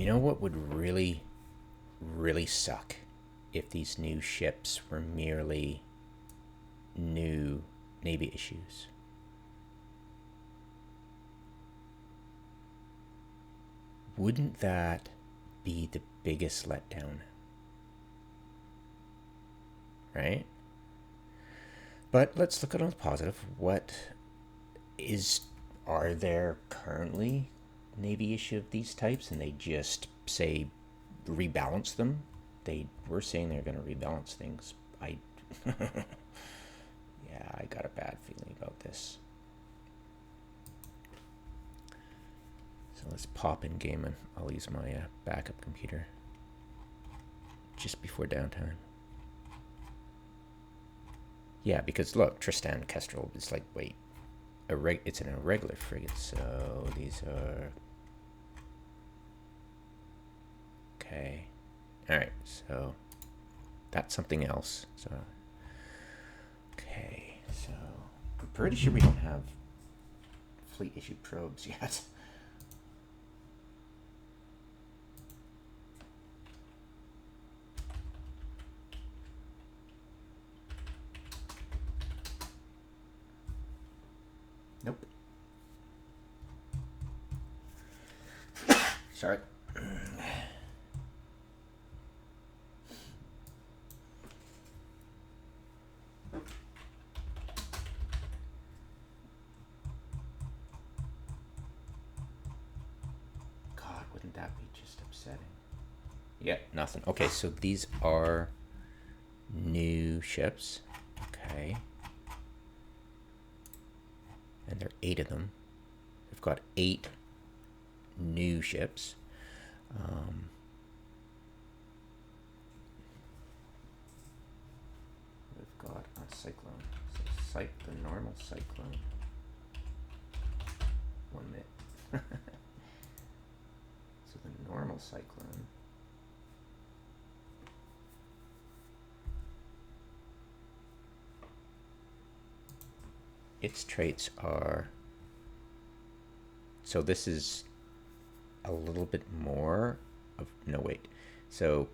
You know what would really, really suck if these new ships were merely new Navy issues? Wouldn't that be the biggest letdown? Right? But let's look at it on the positive. Are there currently Navy issue of these types and they just say rebalance them? They were saying they're going to rebalance things. Yeah, I got a bad feeling about this. So let's pop in game and I'll use my backup computer just before downtime. Yeah, because look, Tristan Kestrel is like, wait, it's an irregular frigate, so these are... Okay. Alright, so that's something else. So, okay, so I'm pretty sure we don't have fleet issued probes yet. Nope. Sorry. God, wouldn't that be just upsetting? Yeah, nothing. Okay, so these are new ships. Okay. And there are 8 of them. We've got 8 new ships. We've got a Cyclone. So the normal Cyclone. 1 minute. So the normal Cyclone. Its traits are... So this is a little bit more of... No, wait. So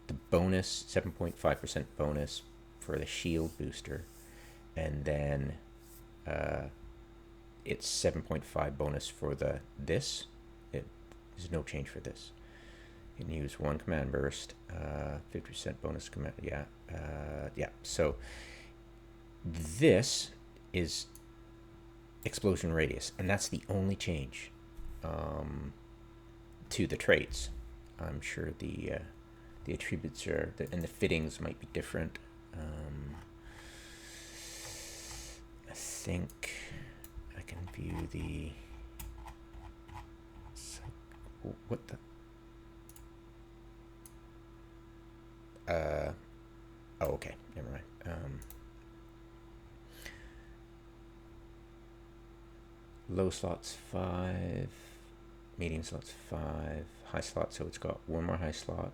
the bonus, 7.5% bonus for the shield booster. And then it's 7.5 bonus for this. There's no change for this. You can use 1 command burst, 50% bonus command. Yeah. Yeah. So this is explosion radius, and that's the only change to the traits. I'm sure the attributes are, and the fittings might be different. I think I can view the... What the... Oh, okay. Never mind. Low slots 5, medium slots 5, high slot, so it's got 1 more high slot.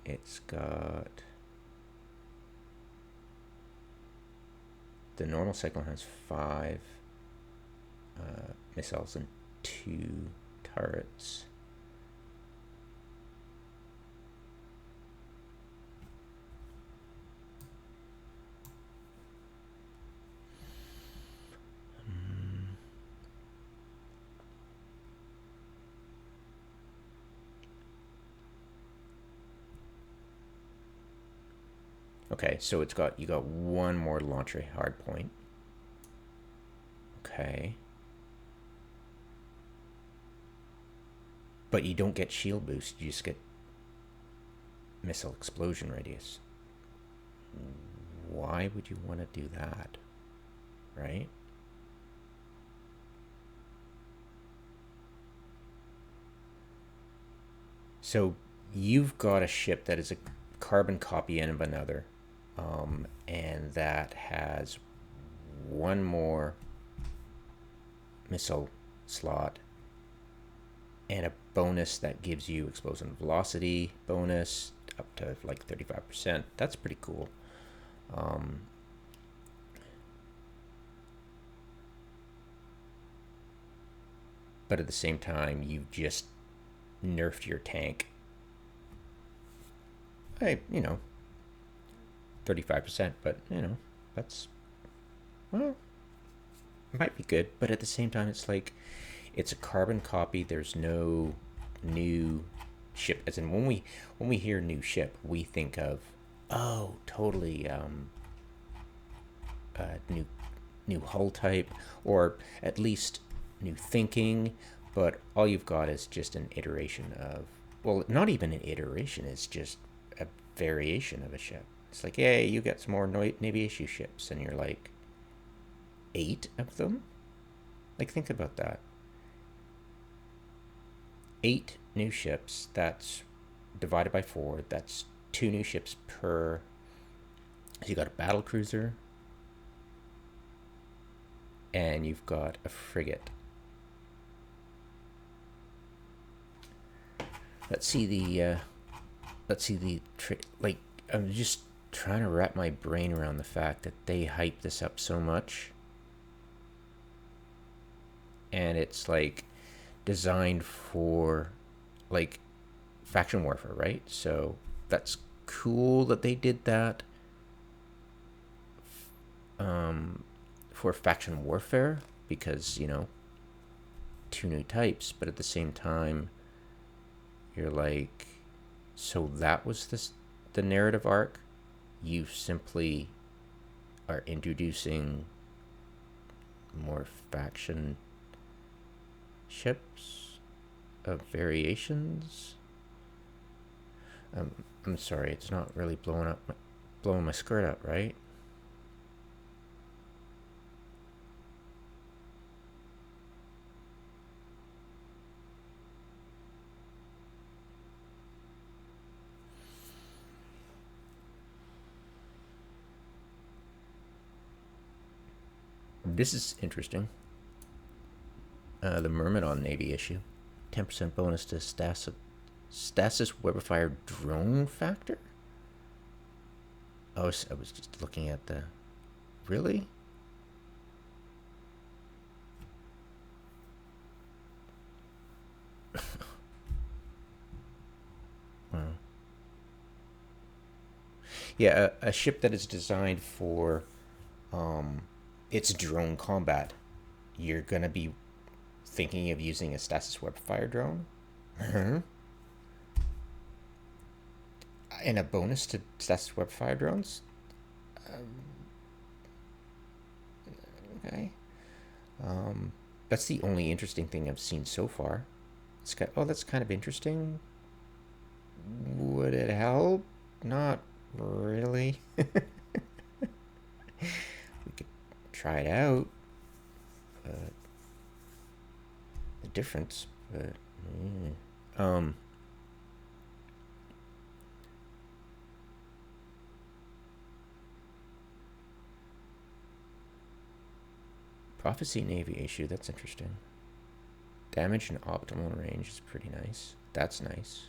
It's got... The normal Cyclone has 5 missiles and 2 turrets. Okay, so you got 1 more launcher hard point. Okay. But you don't get shield boost, you just get missile explosion radius. Why would you want to do that? Right? So you've got a ship that is a carbon copy of another. And that has 1 more missile slot and a bonus that gives you explosion velocity bonus up to like 35%. That's pretty cool. But at the same time, you've just nerfed your tank. 35%, but that's, well, it might be good, but at the same time, it's like, it's a carbon copy. There's no new ship. As in, when we hear new ship, we think of, oh, totally, new hull type, or at least new thinking. But all you've got is just an iteration of, well, not even an iteration. It's just a variation of a ship. It's like, hey, you got some more Navy issue ships, and you're like, 8 of them? Like, think about that. 8 new ships, that's divided by 4, that's 2 new ships per. So you got a battle cruiser, and you've got a frigate. Let's see the like, I'm just trying to wrap my brain around the fact that they hype this up so much, and it's like designed for like faction warfare, right? So that's cool that they did that for faction warfare, because 2 new types. But at the same time, you're like, so that was the narrative arc. You simply are introducing more faction ships of variations. I'm sorry, it's not really blowing my skirt up, right? This is interesting. The Myrmidon Navy issue. 10% bonus to Stasis Webifier drone factor? Oh, I was just looking at the... Really? Wow. Yeah, a ship that is designed for its drone combat. You're going to be thinking of using a Stasis Webifier drone? And a bonus to Stasis Webifier drones? Okay. That's the only interesting thing I've seen so far. That's kind of interesting. Would it help? Not really. We could try it out. The difference, but Prophecy Navy issue, that's interesting. Damage and optimal range is pretty nice. That's nice.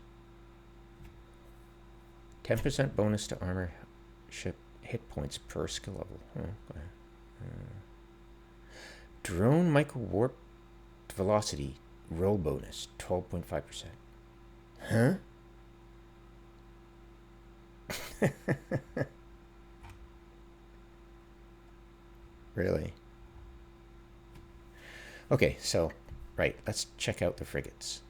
10% bonus to armor ship hit points per skill level. Okay. Drone micro warp velocity roll bonus 12.5%. Huh? Really? Okay, so, right, let's check out the frigates.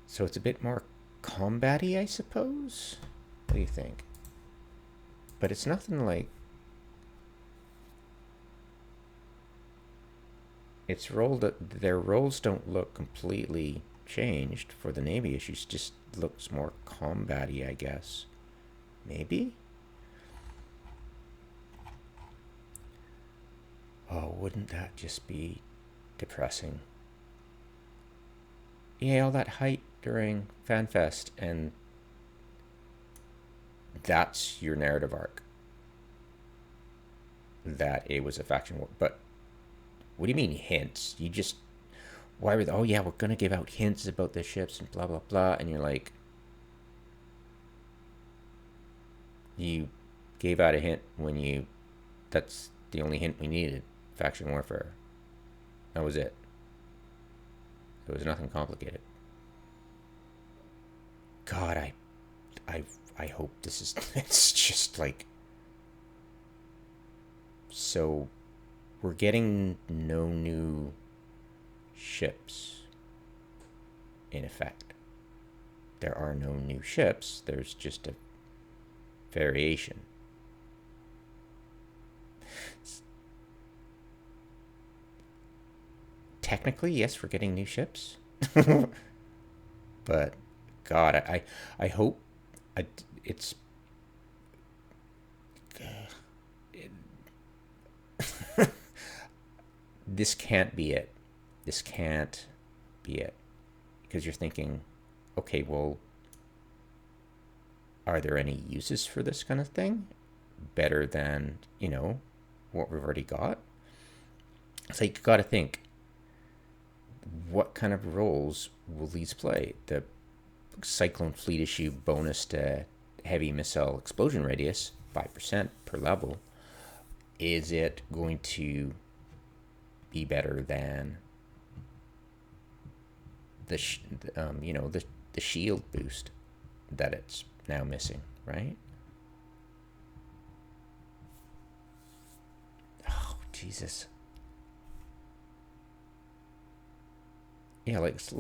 So it's a bit more combat-y, I suppose? What do you think? But it's nothing like... It's rolled... Their rolls don't look completely changed for the Navy issues. Just looks more combat-y, I guess. Maybe? Oh, wouldn't that just be depressing? Yeah, all that hype during FanFest, and that's your narrative arc. That it was a faction war. But what do you mean hints? You just... Why were they... Oh, yeah, we're going to give out hints about the ships and blah, blah, blah. And you're like... You gave out a hint when you. That's the only hint we needed. Faction warfare. That was it. There was nothing complicated. God, I hope this is. It's just like. So, we're getting no new ships. In effect, there are no new ships. There's just a variation. Technically, yes, we're getting new ships. But God, I hope it's. This can't be it. This can't be it. Because you're thinking, okay, well, are there any uses for this kind of thing? Better than, what we've already got? So you got to think, what kind of roles will these play? The Cyclone fleet issue bonus to heavy missile explosion radius, 5% per level. Is it going to be better than the shield boost that it's now missing, right? Oh, Jesus. Yeah, let's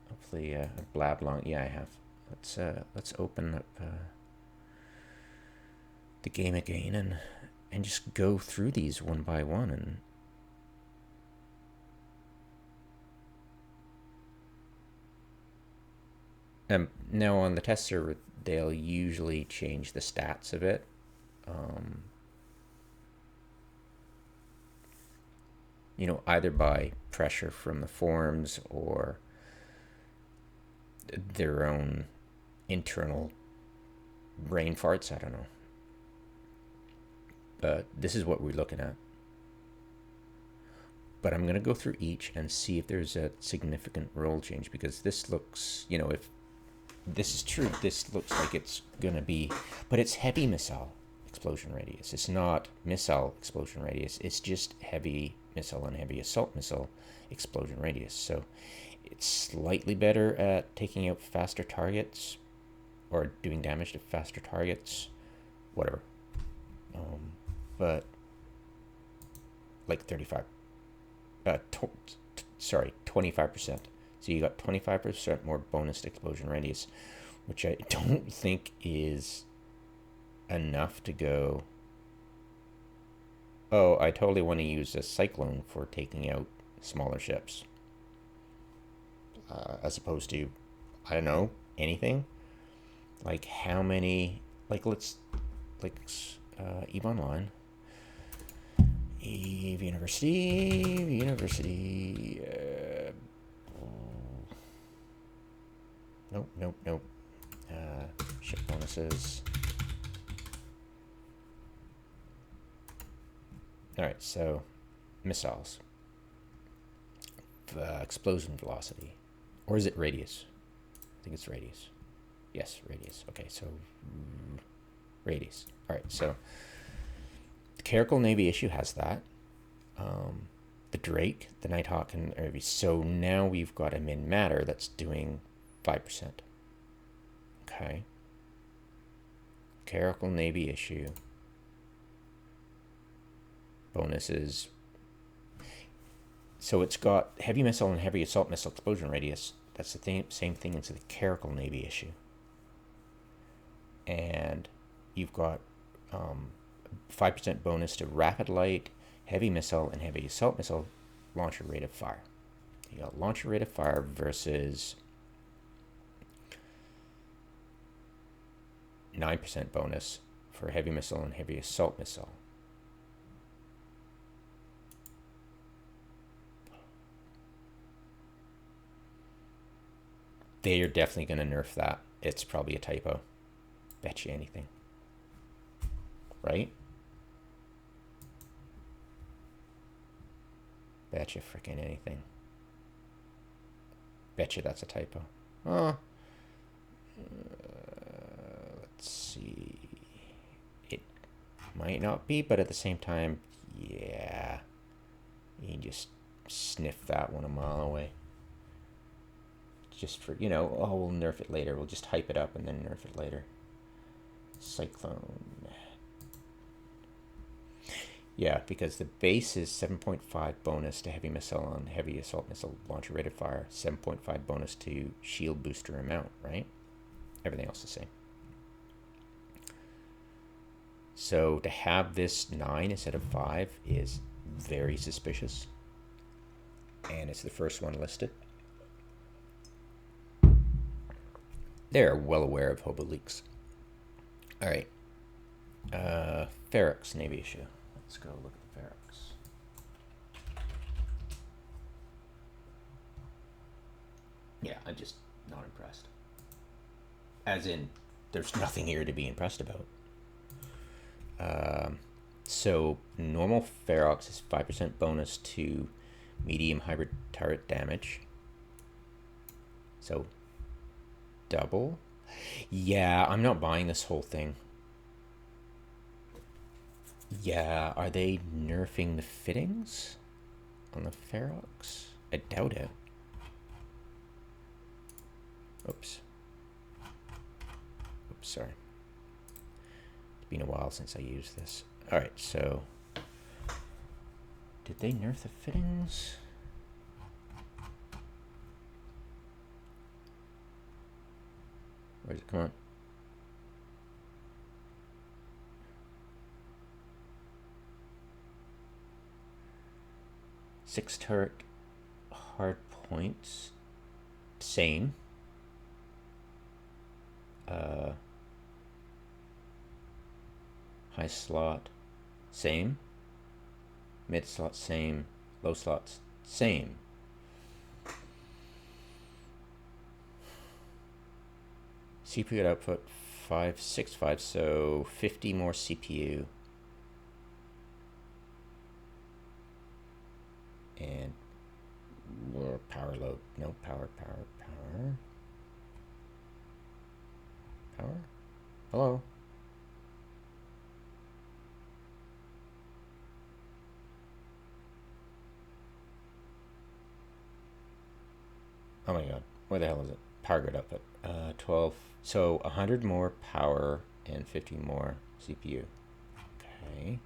hopefully blab long. Yeah, I have. Let's open up the game again and just go through these one by one and now on the test server they'll usually change the stats a bit. Either by pressure from the forums or their own internal brain farts. I don't know. But this is what we're looking at. But I'm going to go through each and see if there's a significant role change, because this looks, if this is true, this looks like it's going to be, but it's heavy missile explosion radius. It's not missile explosion radius. It's just heavy missile and heavy assault missile explosion radius. So it's slightly better at taking out faster targets or doing damage to faster targets, whatever. But like 25%. So you got 25% more bonus explosion radius, which I don't think is enough to go, oh, I totally want to use a Cyclone for taking out smaller ships. As opposed to, I don't know, anything. Like how many, let's, EVE Online. EVE University. Nope. Ship bonuses. Alright, so missiles. Explosion velocity. Or is it radius? I think it's radius. Yes, radius. Okay, so radius. Alright, so the Caracal Navy issue has that. The Drake, the Nighthawk, and Irby. So now we've got a min matter that's doing 5%. Okay. Caracal Navy issue. Bonuses. So it's got heavy missile and heavy assault missile explosion radius. That's the same thing as the Caracal Navy issue. And you've got 5% bonus to rapid light, heavy missile, and heavy assault missile launcher rate of fire. You got launcher rate of fire versus 9% bonus for heavy missile and heavy assault missile. They are definitely going to nerf that. It's probably a typo. Bet you anything. Right? Bet you freaking anything. Bet you that's a typo. Oh. Let's see. might not be, but at the same time, yeah, you can just sniff that one a mile away. Just for, you know, oh, we'll nerf it later. We'll just hype it up and then nerf it later. Cyclone. Yeah, because the base is 7.5 bonus to heavy missile on heavy assault missile launcher rated fire, 7.5 bonus to shield booster amount, right? Everything else the same. So to have this 9 instead of 5 is very suspicious. And it's the first one listed. They're well aware of hobo leaks. All right. Ferox Navy issue. Let's go look at the Ferox. Yeah, I'm just not impressed. As in, there's nothing here to be impressed about. So normal Ferox is 5% bonus to medium hybrid turret damage. So double. Yeah, I'm not buying this whole thing. Yeah, are they nerfing the fittings on the Ferox? I doubt it. Oops. Oops, sorry. It's been a while since I used this. Alright, so did they nerf the fittings? Where's it? Come on. Six turret hard points. Same. High slot. Same. Mid slot. Same. Low slots. Same. CPU output 565, so 50 more CPU. And more power load. No power. Power? Hello? Oh my god. Where the hell is it? Power grid output. 12. So 100 more power and 50 more CPU. Okay.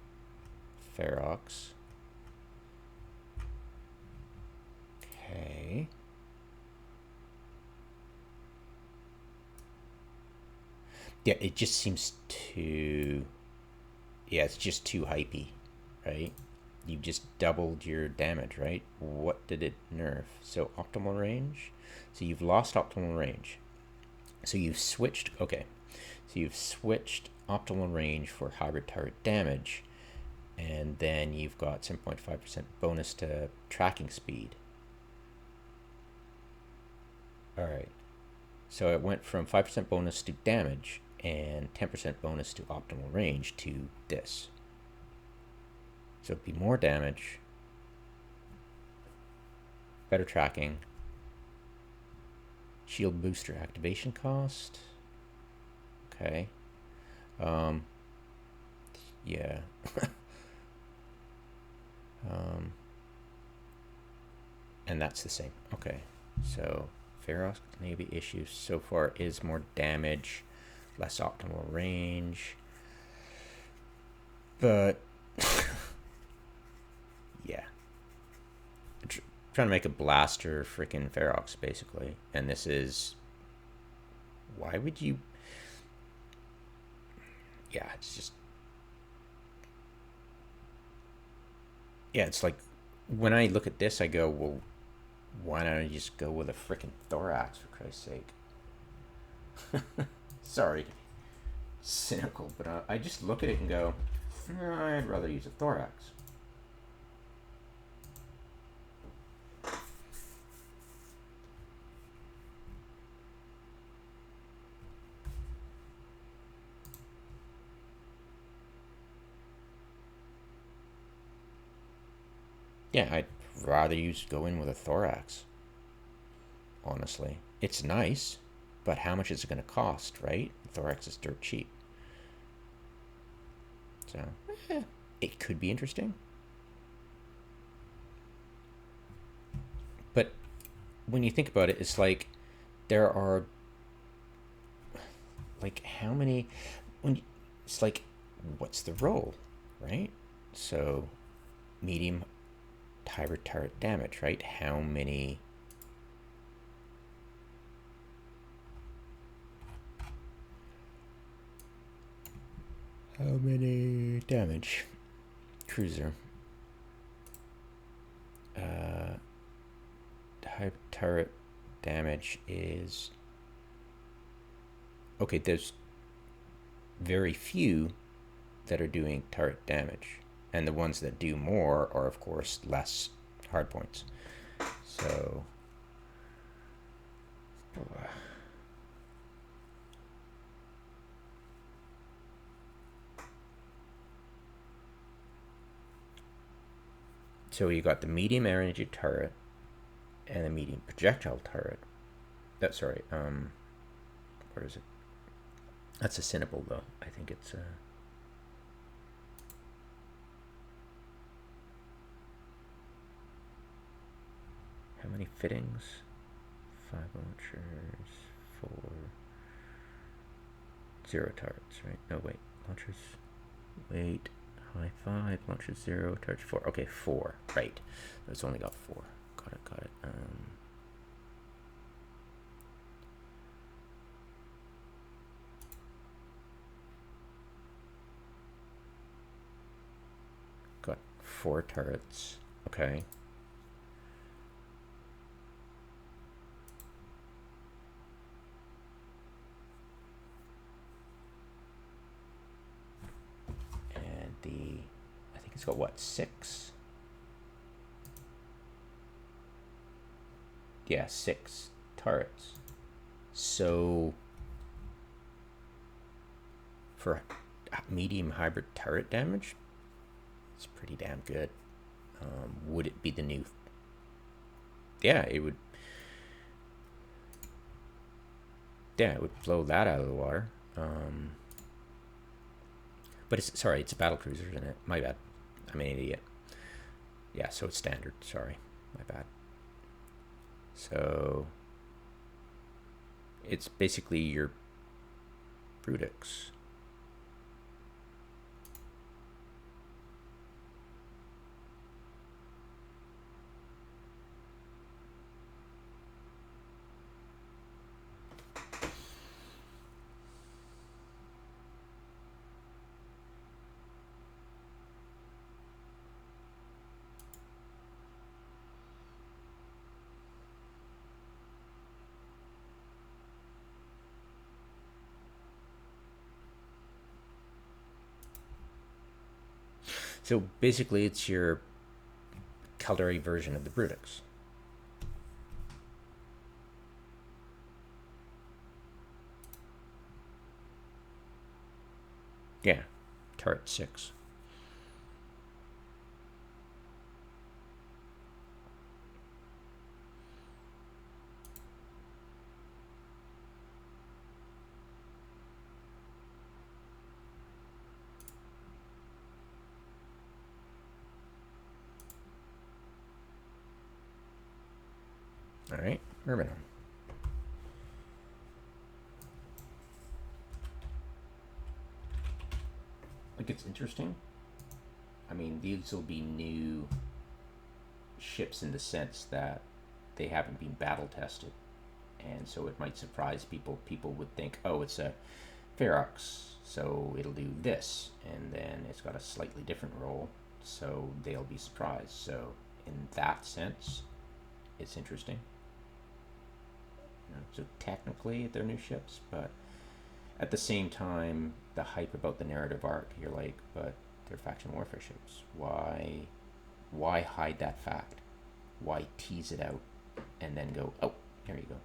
Ferox. Okay. Yeah, it just seems too... Yeah, it's just too hypey, right? You've just doubled your damage, right? What did it nerf? So optimal range? So you've lost optimal range. So you've switched... Okay. So you've switched optimal range for hybrid turret damage. And then you've got 7.5% bonus to tracking speed. Alright. So it went from 5% bonus to damage and 10% bonus to optimal range to this. So it'd be more damage, better tracking, shield booster activation cost. Okay. Yeah. And that's the same. Okay. So Ferox Navy issue so far is more damage, less optimal range. But yeah. Trying to make a blaster freaking Ferox basically. And this is... Why would you... Yeah, it's just... Yeah, it's like... When I look at this, I go, well, why don't I just go with a freaking thorax, for Christ's sake? Sorry to be cynical, but I just look at it and go, I'd rather use a thorax. Yeah, I'd rather go in with a thorax. Honestly, it's nice, but how much is it going to cost, right? Thorax is dirt cheap. So, it could be interesting. But when you think about it, it's like there are like how many when you, it's like what's the role, right? So medium hybrid turret damage, right? How many damage cruiser hybrid turret damage is okay. There's very few that are doing turret damage, and the ones that do more are of course less hard points. So you got the medium energy turret and the medium projectile turret. That's sorry. Where is it? That's a Cinnable though. I think it's how many fittings? 5 launchers, 4, 0 turrets, right? No, wait, launchers, wait, high 5, launchers 0, turrets 4. Okay, 4, right. It's only got 4. Got it. Got 4 turrets. Okay. And I think it's got what, 6? Yeah, 6 turrets. So for medium hybrid turret damage, it's pretty damn good. Would it be the new? Yeah, it would. Yeah, it would blow that out of the water. But it's a battle cruiser, isn't it? My bad. I'm an idiot. Yeah, so it's standard. Sorry, my bad. So it's basically your Brutix. So basically, it's your Caldari version of the Brutix. Yeah, turret 6. All right, Myrmidon. Like, it's interesting. I mean, these will be new ships in the sense that they haven't been battle tested, and so it might surprise people. People would think, oh, it's a Ferox, so it'll do this, and then it's got a slightly different role, so they'll be surprised. So in that sense, it's interesting. So technically they're new ships, but at the same time, the hype about the narrative arc, you're like, but they're faction warfare ships. Why hide that fact? Why tease it out and then go, oh, there you go.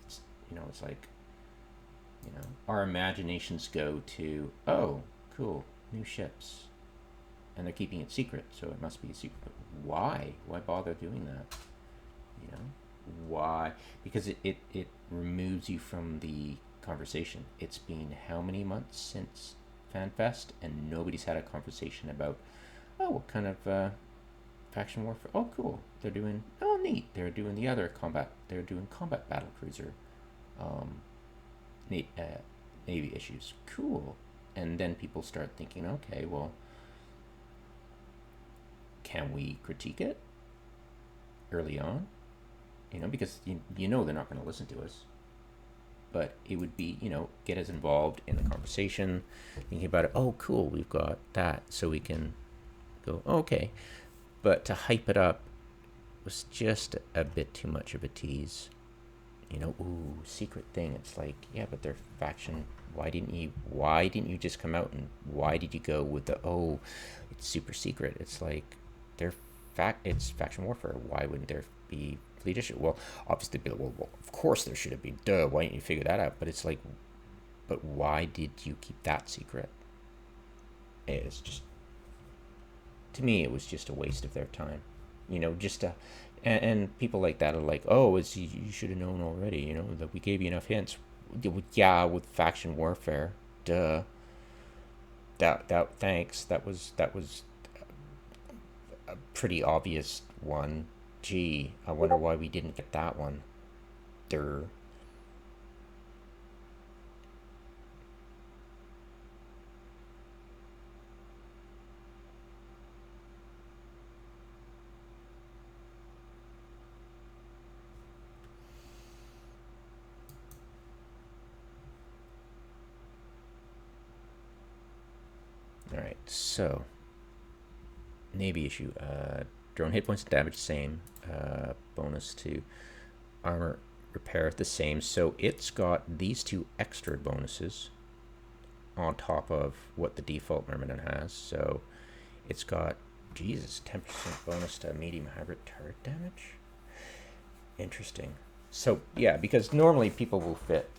It's like, our imaginations go to, oh, cool, new ships, and they're keeping it secret, so it must be a secret. But why? Why bother doing that? Why? Because it removes you from the conversation. It's been how many months since FanFest, and nobody's had a conversation about, oh, what kind of faction warfare? Oh, cool. They're doing, oh, neat. They're doing the other combat. They're doing combat battle cruiser um, Navy issues. Cool. And then people start thinking, okay, well, can we critique it early on? Because you know they're not going to listen to us. But it would be, get us involved in the conversation, thinking about it. Oh, cool, we've got that, so we can go, oh, okay. But to hype it up was just a bit too much of a tease. Ooh, secret thing. It's like, yeah, but they're faction. Why didn't you just come out, and why did you go with the, oh, it's super secret? It's like, it's faction warfare. Why wouldn't there be fleet issue? Well, obviously, well, of course there should have been. Duh, why didn't you figure that out? But it's like, but why did you keep that secret? It's just, to me, it was just a waste of their time. Just to, and people like that are like, oh, you should have known already. That we gave you enough hints. Yeah, with faction warfare, duh. Thanks. That was a pretty obvious one. Gee, I wonder why we didn't get that one. Durr. Alright, so Navy issue. Drone hit points and damage same. Bonus to armor repair the same. So it's got these two extra bonuses on top of what the default Myrmidon has. So it's got, Jesus, 10% bonus to medium hybrid turret damage. Interesting. So yeah, because normally people will fit,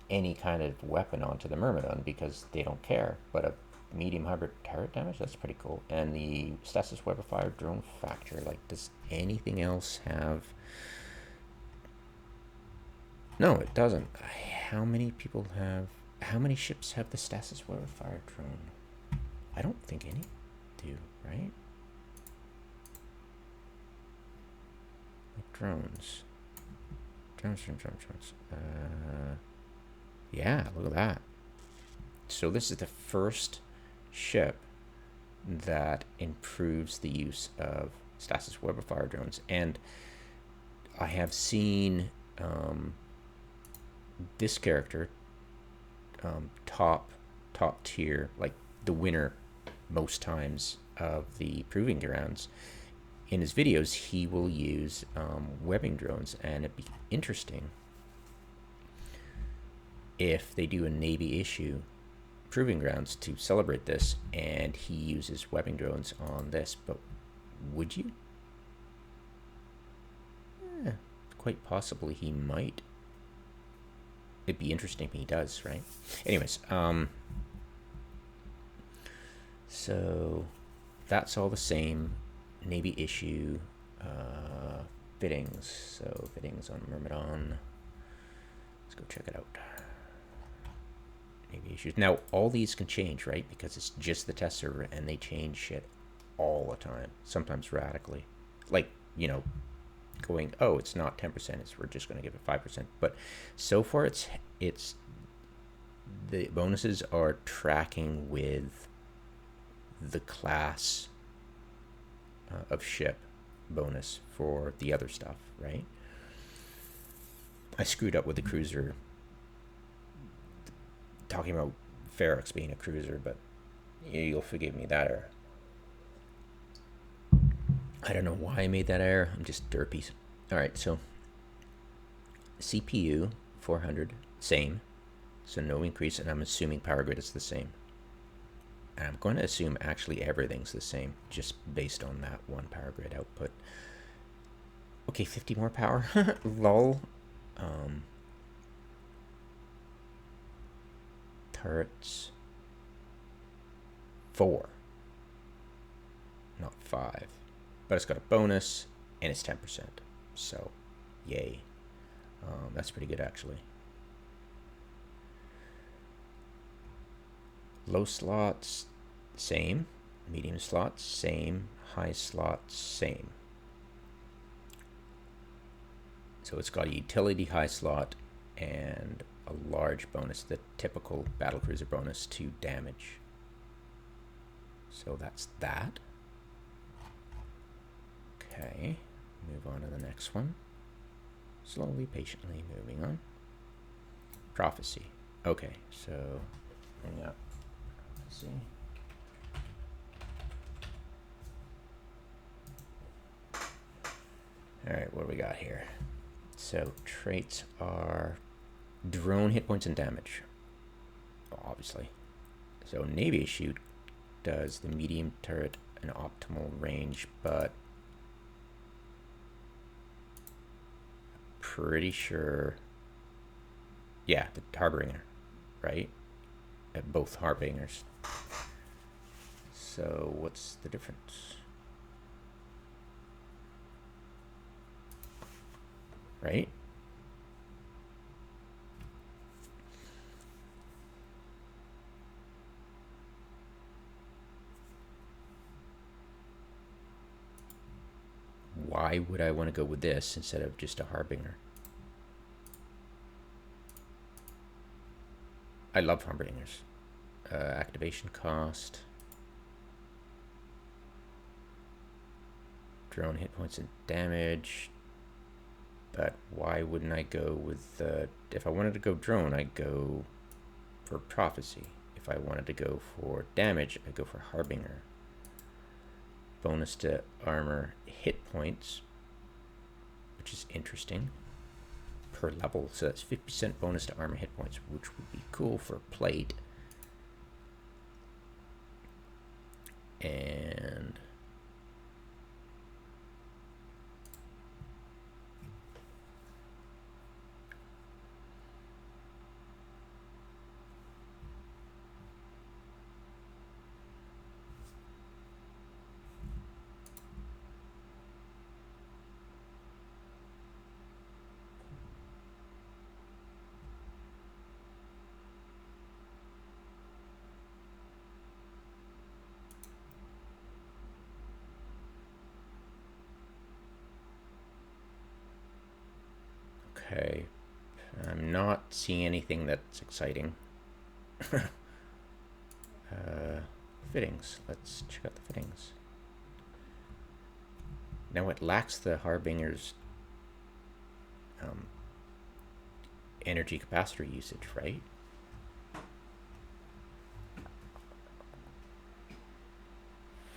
any kind of weapon onto the Myrmidon because they don't care. But a medium hybrid turret damage, that's pretty cool. And the stasis weapon fire drone factor, like, does anything else have? No, it doesn't. How many ships have the stasis weapon fire drone? I don't think any do, right? Like drones. Yeah, look at that. So this is the first ship that improves the use of stasis weapon fire drones, and I have seen this character top tier, like the winner most times of the proving grounds. In his videos, he will use webbing drones, and it'd be interesting if they do a Navy issue proving grounds to celebrate this, and he uses webbing drones on this. But would you? Quite possibly he might. It'd be interesting if he does, right? Anyways, so that's all the same. Navy issue fittings. So fittings on Myrmidon. Let's go check it out. Navy issues. Now all these can change, right? Because it's just the test server, and they change shit all the time. Sometimes radically, like going, oh, it's not 10%. We're just going to give it 5%. But so far, it's the bonuses are tracking with the class of ship bonus for the other stuff, right? I screwed up with the cruiser, talking about Ferox being a cruiser, but you'll forgive me that error. I don't know why I made that error. I'm just derpy. All right, so CPU 400, same. So no increase, and I'm assuming power grid is the same. And I'm going to assume actually everything's the same, just based on that one power grid output. Okay, 50 more power. Lol. Turrets. 4. Not 5. But it's got a bonus, and it's 10%. So, yay. That's pretty good, actually. Low slots, same. Medium slots, same. High slots, same. So it's got a utility high slot and a large bonus, the typical battlecruiser bonus to damage. So that's that. Okay, move on to the next one. Slowly, patiently moving on. Prophecy. Okay, so bring up prophecy. All right, what do we got here? So traits are drone hit points and damage, obviously. So Navy shoot does the medium turret and optimal range, but pretty sure, yeah, the Harbinger, right? Both Harbingers. So what's the difference? Right? Why would I want to go with this instead of just a Harbinger? I love Harbingers. Activation cost. Drone hit points and damage. But why wouldn't I go with if I wanted to go drone, I'd go for prophecy. If I wanted to go for damage, I'd go for Harbinger. Bonus to armor hit points, which is interesting, per level. So that's 50% bonus to armor hit points, which would be cool for plate. And okay, I'm not seeing anything that's exciting. Fittings. Let's check out the fittings. Now it lacks the Harbinger's energy capacitor usage, right?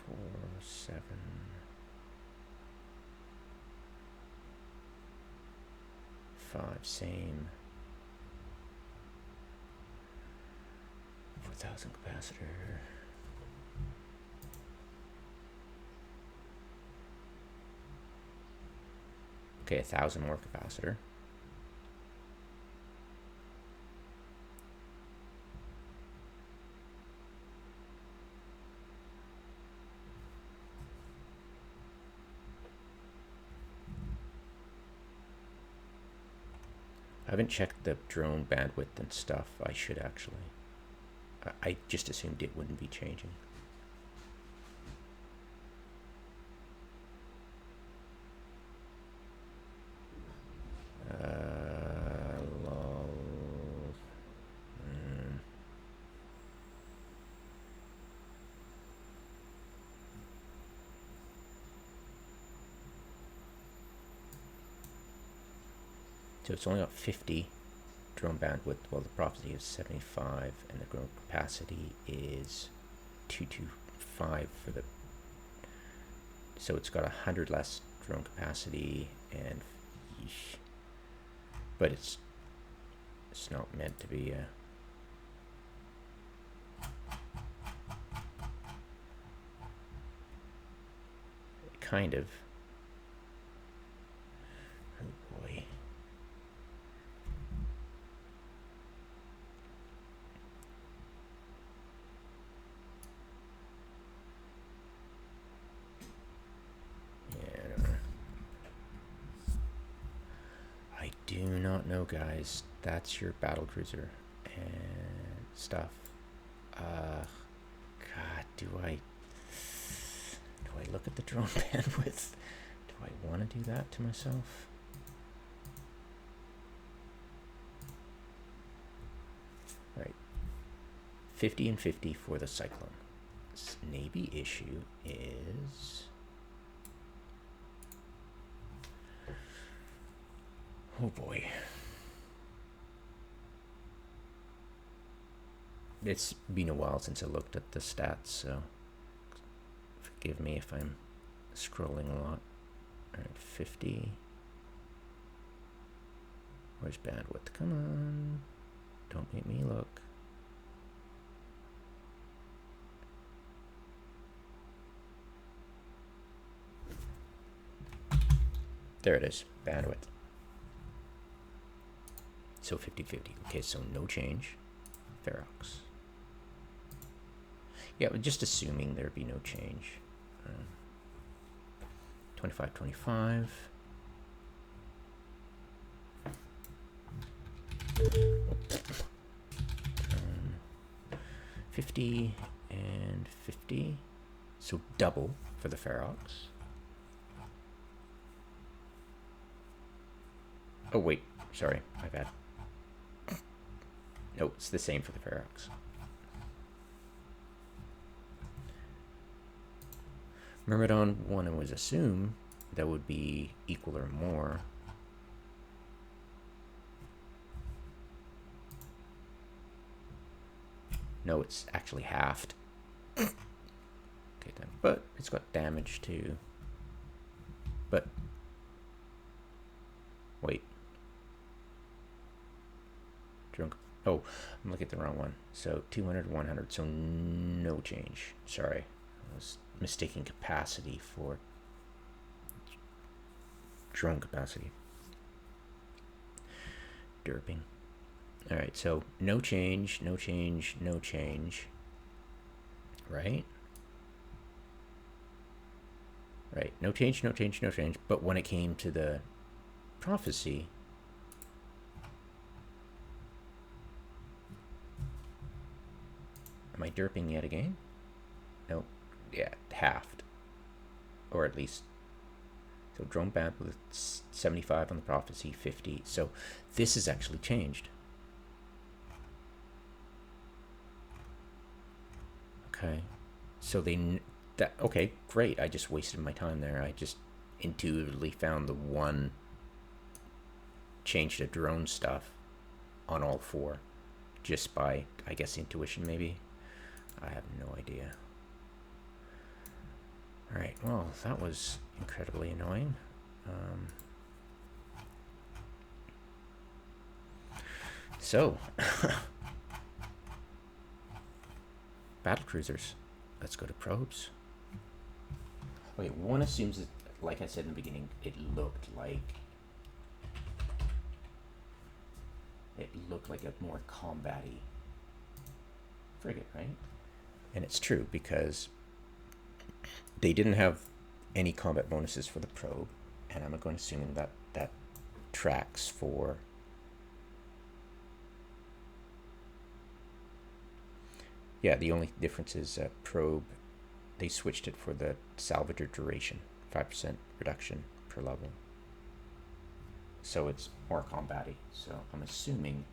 Four, 7. 5, same. 4,000 capacitor. Okay, 1,000 more capacitor. I haven't checked the drone bandwidth and stuff. I should actually. I just assumed it wouldn't be changing. Lol. So it's only got 50 drone bandwidth, while the prophecy is 75, and the drone capacity is 225 for the. So it's got 100 less drone capacity, and yeesh. But it's not meant to be a. Kind of. Oh boy. I do not know, guys. That's your battlecruiser and stuff. God, do I look at the drone bandwidth? Do I want to do that to myself? All right, 50 and 50 for the Cyclone. This Navy issue is, oh boy. It's been a while since I looked at the stats, so forgive me if I'm scrolling a lot. All right, 50. Where's bandwidth? Come on. Don't make me look. There it is, bandwidth. So 50-50. Okay, so no change. Ferox. Yeah, just assuming there'd be no change. 25-25. 50 and 50. So double for the Ferox. Oh, wait. Sorry, my bad. No, it's the same for the Ferox. Myrmidon 1 was assumed that would be equal or more. No, it's actually halved. Okay, then, but it's got damage too. But wait, drunk. Oh, I'm looking at the wrong one. So 200, 100. So no change. Sorry, I was mistaking capacity for drone capacity. Derping. All right, so no change, no change, no change. Right? Right, no change, no change, no change. But when it came to the prophecy, am I derping yet again? No, yeah, halved. Or at least, so drone bandwidth 75 on the prophecy, 50. So this is actually changed. Okay, so okay, great. I just wasted my time there. I just intuitively found the one change to drone stuff on all four just by, I guess, intuition maybe. I have no idea. All right, well, that was incredibly annoying. So battle cruisers. Let's go to probes. Okay, one assumes that, like I said in the beginning, it looked like a more combat-y frigate, right? And it's true because they didn't have any combat bonuses for the probe, and I'm going to assume that that tracks for yeah, the only difference is probe, they switched it for the salvager duration, 5% reduction per level. So it's more combat-y. So I'm assuming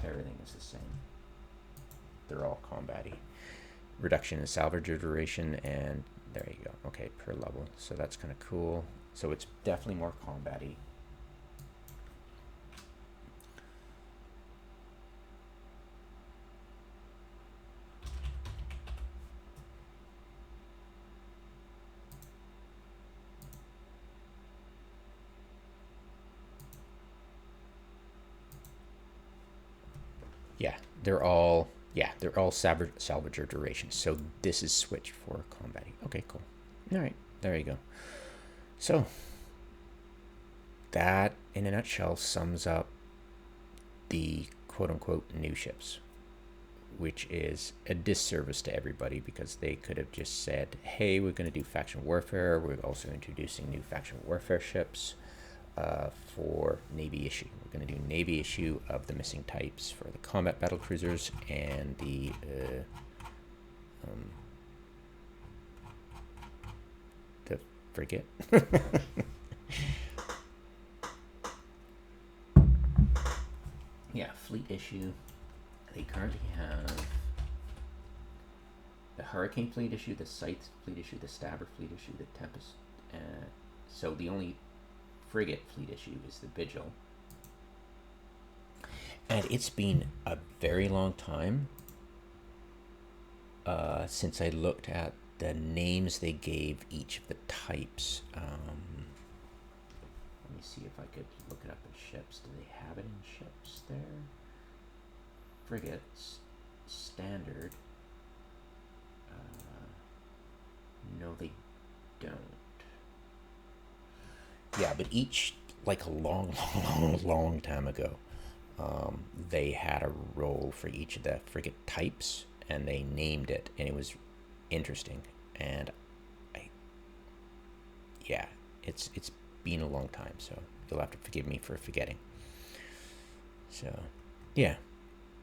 everything is the same. They're all combat-y. Reduction in salvager duration, and there you go. Okay, per level. So that's kind of cool. So it's definitely more combat-y. They're all salvager duration. So this is switched for combating. Okay, cool. All right, there you go. So that, in a nutshell, sums up the quote-unquote new ships, which is a disservice to everybody because they could have just said, hey, we're going to do faction warfare. We're also introducing new faction warfare ships. for Navy issue. We're going to do Navy issue of the missing types for the combat battle cruisers and the frigate. Yeah, fleet issue. They currently have the Hurricane fleet issue, the Scythe fleet issue, the Stabber fleet issue, the Tempest. So the only frigate fleet issue is the Vigil. And it's been a very long time since I looked at the names they gave each of the types. Let me see if I could look it up in ships. Do they have it in ships there? Frigates, standard. No, they don't. Yeah, but each, like a long, long time ago, they had a role for each of the frigate types, and they named it, and it was interesting. And it's been a long time, so you'll have to forgive me for forgetting. So, yeah.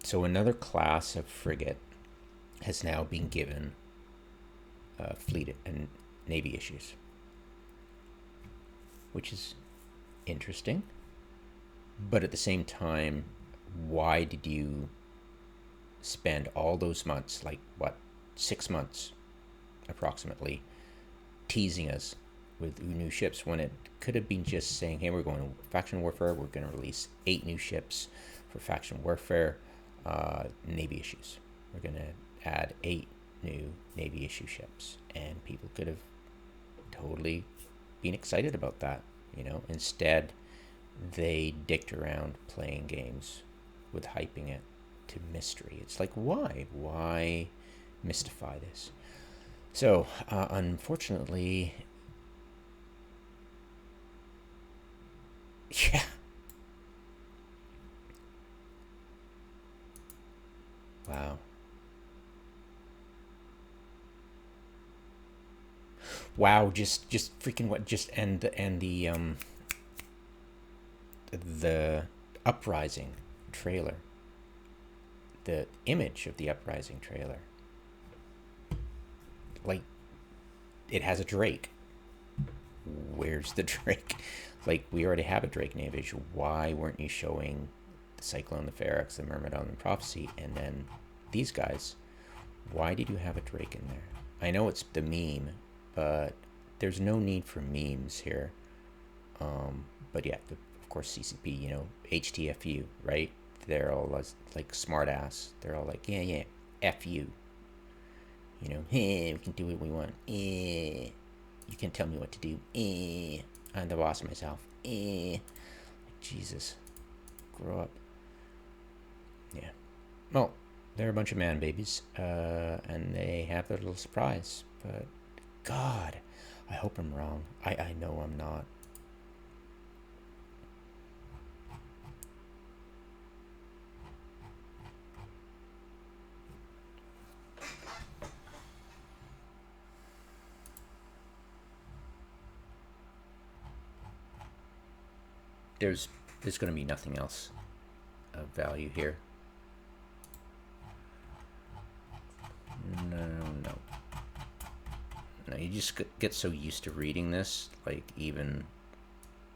So another class of frigate has now been given fleet and Navy issues, which is interesting. But at the same time, why did you spend all those months, like 6 months approximately, teasing us with new ships when it could have been just saying, hey, we're going to faction warfare, we're going to release 8 new ships for faction warfare Navy issues. We're going to add 8 new Navy issue ships, and people could have totally been excited about that, you know. Instead, they dicked around playing games with hyping it to mystery. It's like, why mystify this? So unfortunately, yeah, wow. Wow, just freaking what, just and the Uprising trailer, the image of the Uprising trailer, like, it has a Drake. Where's the Drake? Like, we already have a Drake Navy. Why weren't you showing the Cyclone, the Ferox, the Myrmidon, and the Prophecy, and then these guys? Why did you have a Drake in there? I know it's the meme, but there's no need for memes here. But yeah, of course, CCP, you know, HTFU, right? They're all like smart ass. They're all like, yeah, F you. You know, hey, we can do what we want. You can't tell me what to do. I'm the boss of myself. Like, Jesus, grow up. Yeah. Well, they're a bunch of man babies, and they have their little surprise. But God, I hope I'm wrong. I know I'm not. There's going to be nothing else of value here. No. You just get so used to reading this, like, even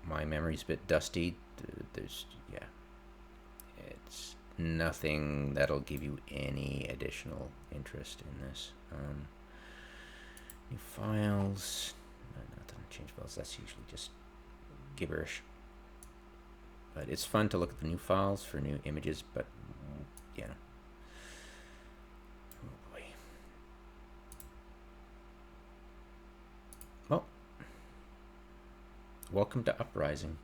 my memory's a bit dusty. It's nothing that'll give you any additional interest in this. New files, nothing. Change files, that's usually just gibberish. But it's fun to look at the new files for new images, but yeah. Oh boy. Well, welcome to Uprising.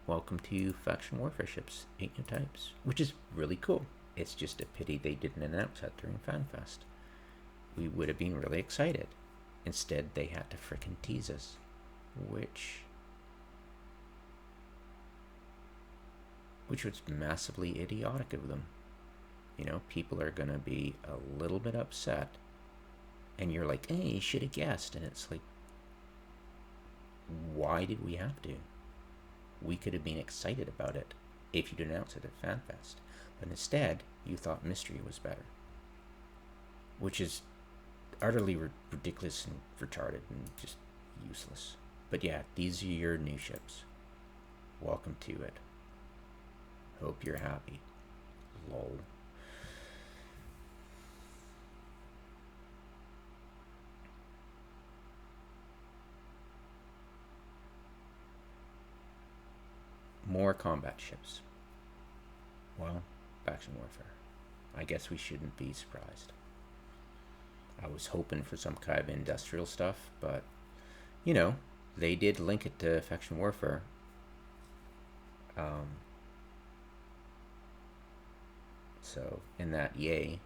Welcome to Faction Warfare ships, 8 new types, which is really cool. It's just a pity they didn't announce that during FanFest. We would have been really excited. Instead, they had to frickin' tease us, which was massively idiotic of them. You know, people are gonna be a little bit upset, and you're like, hey, you should have guessed, and it's like, why did we have to? We could have been excited about it if you'd announced it at FanFest. But instead, you thought mystery was better. Which is utterly ridiculous and retarded and just useless. But yeah, these are your new ships. Welcome to it. Hope you're happy. Lol. More combat ships. Well, faction warfare. I guess we shouldn't be surprised. I was hoping for some kind of industrial stuff, but, you know, they did link it to faction warfare. So, in that, yay.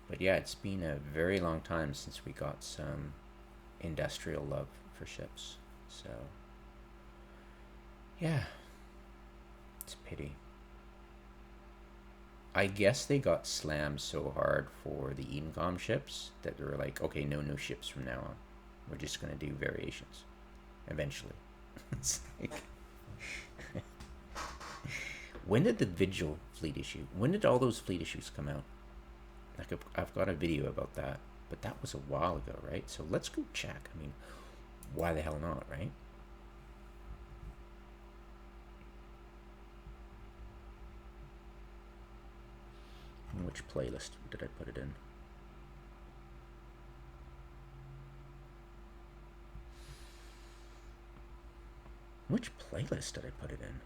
But yeah, it's been a very long time since we got some industrial love for ships. So, yeah, it's a pity. I guess they got slammed so hard for the Edencom ships that they were like, okay, no new ships from now on. We're just going to do variations eventually. It's like, when did the Vigil fleet issue? When did all those fleet issues come out? Like, I've got a video about that, but that was a while ago, right? So let's go check. I mean, why the hell not, right? Which playlist did I put it in? Which playlist did I put it in?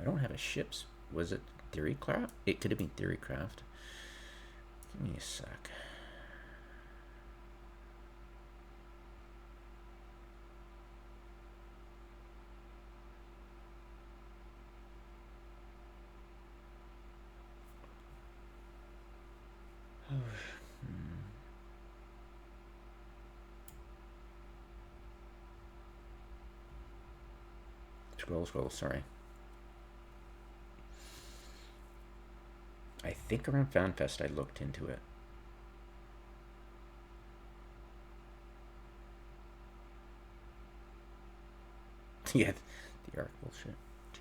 I don't have a ships. Was it Theorycraft? It could have been Theorycraft. Give me a sec. Scroll, sorry. I think around FanFest I looked into it. Yeah, the Ark bullshit.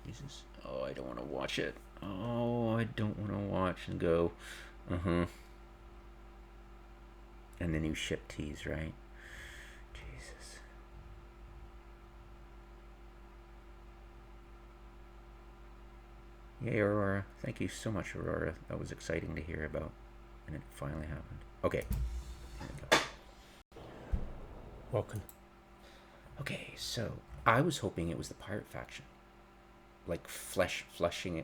Jesus. Oh, I don't want to watch it. Oh, I don't want to watch and go, And the new ship tease, right? Jesus. Yay, Aurora. Thank you so much, Aurora. That was exciting to hear about. And it finally happened. Okay. Here we go. Welcome. Okay, so I was hoping it was the pirate faction. Like fleshing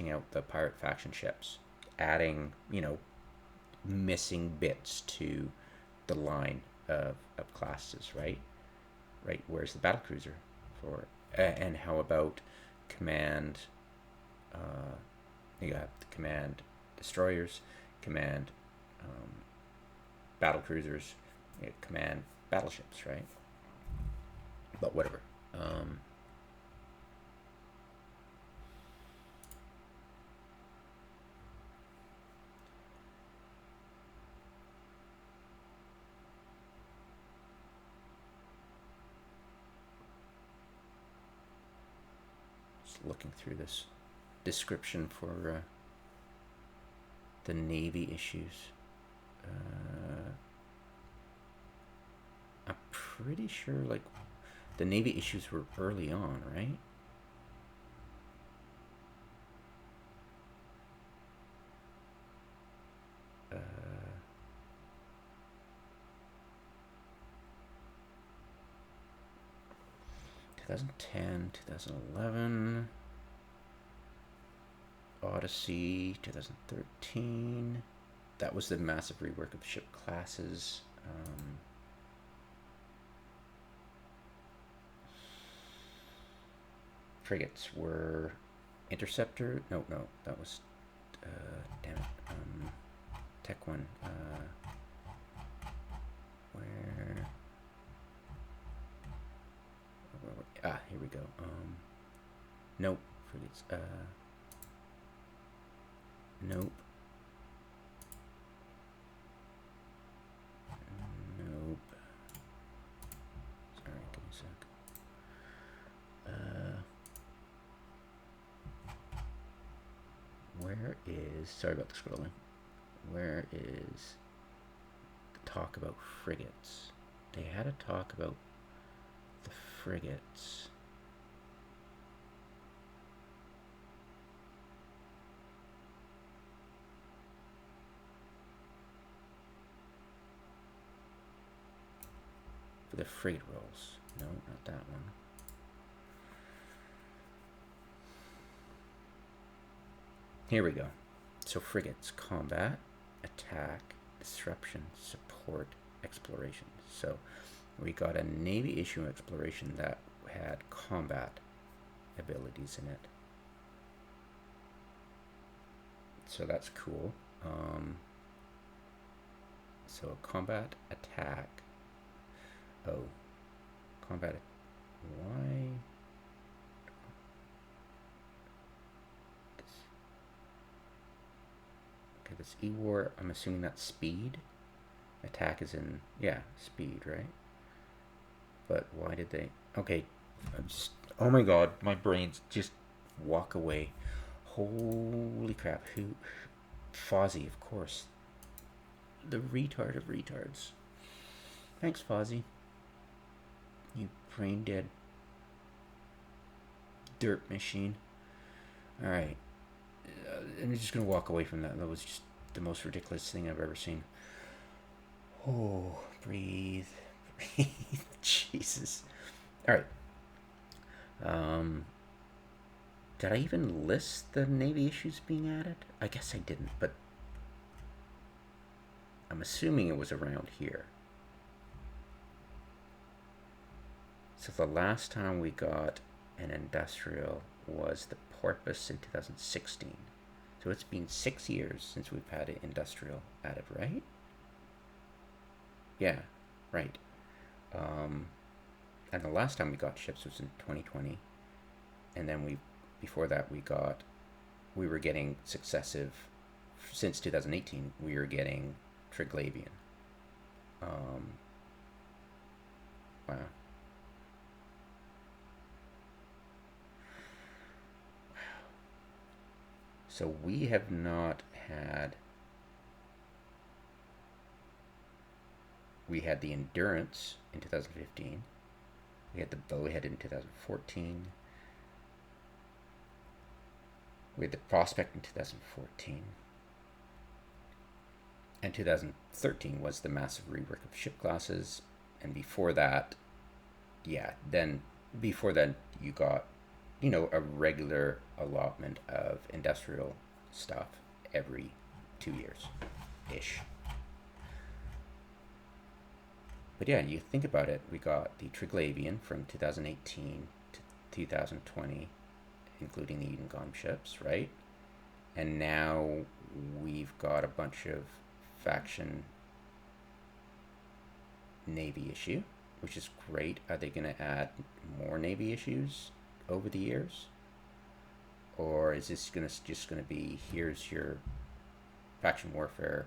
out the pirate faction ships. Adding, missing bits to the line of classes, right? Right, where's the battlecruiser for? And how about command? You have the command destroyers, command battlecruisers, command battleships, right? But whatever. Just looking through this description for the Navy issues. I'm pretty sure, like, the Navy issues were early on, right? Uh, 2010, 2011, Odyssey, 2013. That was the massive rework of ship classes. Frigates were Interceptor. No, that was. Damn it. Tech one. Where? Here we go. Nope. Frigates. Nope. Where is, sorry about the scrolling, where is the talk about frigates? They had a talk about the frigates. For the frigate rolls. No, not that one. Here we go. So frigates, combat, attack, disruption, support, exploration. So we got a Navy issue exploration that had combat abilities in it. So that's cool. So combat, attack. Oh, combat. Why? Okay, this E-War, I'm assuming that's speed. Attack is in, yeah, speed, right? But why did they, okay, I'm just, oh my god, my brain's just walk away. Holy crap, who, Fozzie, of course. The retard of retards. Thanks, Fozzie. You brain dead dirt machine. Alright. I'm just gonna walk away from that. That was just the most ridiculous thing I've ever seen. Oh, breathe. Breathe. Jesus. Alright. Did I even list the Navy issues being added? I guess I didn't, but I'm assuming it was around here. So the last time we got an industrial was the Porpoise in 2016. So it's been 6 years since we've had an industrial added, right? Yeah, right. And the last time we got ships was in 2020. And then before that we were getting successive, since 2018, we were getting Triglavian. Wow. So we have not had, we had the Endurance in 2015. We had the Bowhead in 2014. We had the Prospect in 2014. And 2013 was the massive rework of ship classes. And before that, yeah, then before then you got, you know, a regular allotment of industrial stuff every 2 years-ish. But yeah, you think about it, we got the Triglavian from 2018 to 2020, including the Eden Gone ships, right? And now we've got a bunch of faction Navy issue, which is great. Are they going to add more Navy issues over the years? Or is this just going to be, here's your faction warfare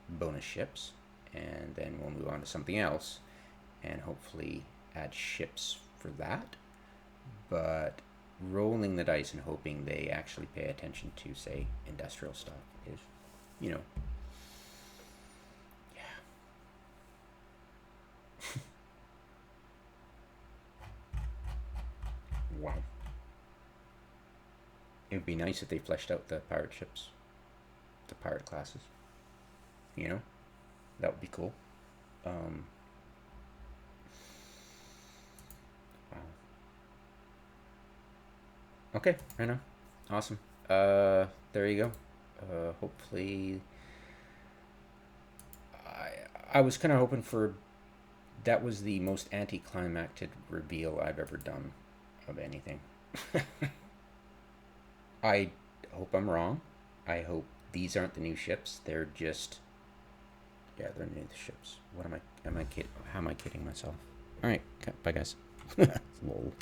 bonus ships, and then we'll move on to something else and hopefully add ships for that? But rolling the dice and hoping they actually pay attention to, say, industrial stuff is, you know, yeah. Wow. It would be nice if they fleshed out the pirate ships, the pirate classes. You know, that would be cool. Wow. Okay, right now. Awesome. There you go. Hopefully, I was kind of hoping for, that was the most anticlimactic reveal I've ever done of anything. I hope I'm wrong. I hope these aren't the new ships. They're just, yeah, they're new ships. What am I kidding? How am I kidding myself? All right, bye guys. Lol.